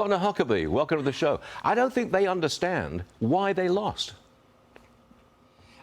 Donna Huckabee, welcome to the show. I don't think they understand why they lost.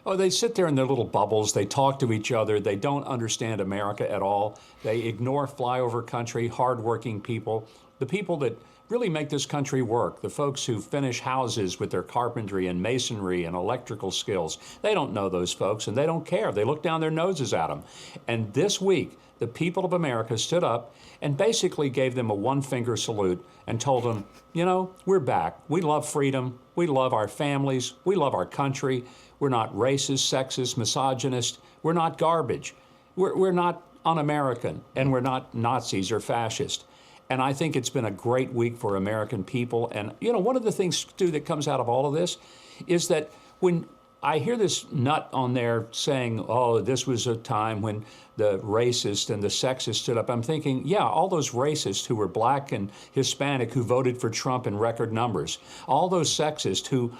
Oh, they sit there in their little bubbles. They talk to each other. They don't understand America at all. They ignore flyover country, hardworking people, the people that really make this country work, the folks who finish houses with their carpentry and masonry and electrical skills. They don't know those folks, and they don't care. They look down their noses at them. And this week, the people of America stood up and basically gave them a one-finger salute and told them, you know, we're back. We love freedom. We love our families. We love our country. We're not racist, sexist, misogynist. We're not garbage. We're not un-American, and we're not Nazis or fascist. And I think it's been a great week for American people. And, you know, one of the things, too, that comes out of all of this is that when I hear this nut on there saying, oh, this was a time when the racist and the sexist stood up, I'm thinking, yeah, all those racists who were black and Hispanic who voted for Trump in record numbers, all those sexists who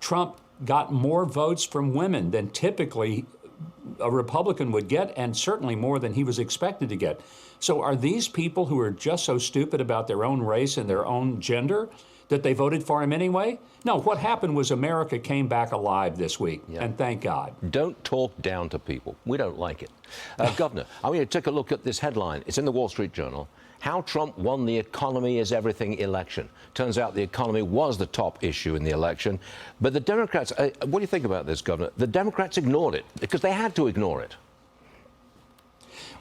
Trump got more votes from women than typically a Republican would get, and certainly more than he was expected to get. So are these people who are just so stupid about their own race and their own gender that they voted for him anyway? No, what happened was America came back alive this week, and thank God. Don't talk down to people. We don't like it. Governor, I mean, take a look at this headline. It's in the Wall Street Journal. How Trump won the economy is everything election. Turns out the economy was the top issue in the election. But the Democrats, what do you think about this, Governor? The Democrats ignored it because they had to ignore it.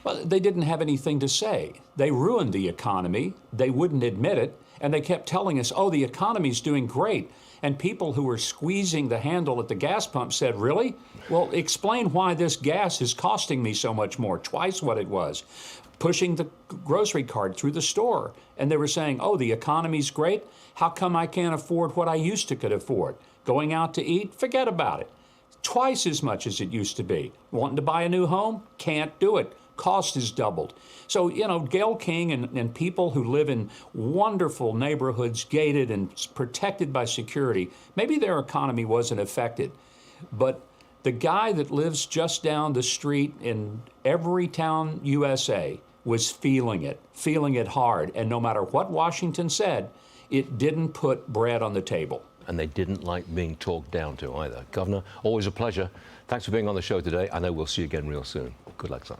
Well, they didn't have anything to say. They ruined the economy. They wouldn't admit it. And they kept telling us, oh, the economy's doing great. And people who were squeezing the handle at the gas pump said, really? Well, explain why this gas is costing me so much more, twice what it was. Pushing the grocery cart through the store. And they were saying, oh, the economy's great. How come I can't afford what I used to could afford? Going out to eat? Forget about it. Twice as much as it used to be. Wanting to buy a new home? Can't do it. Cost is doubled. So, you know, Gayle King and people who live in wonderful neighborhoods, gated and protected by security, maybe their economy wasn't affected. But the guy that lives just down the street in every town USA was feeling it hard. And no matter what Washington said, it didn't put bread on the table. And they didn't like being talked down to either. Governor, always a pleasure. Thanks for being on the show today. I know we'll see you again real soon. Good luck, son.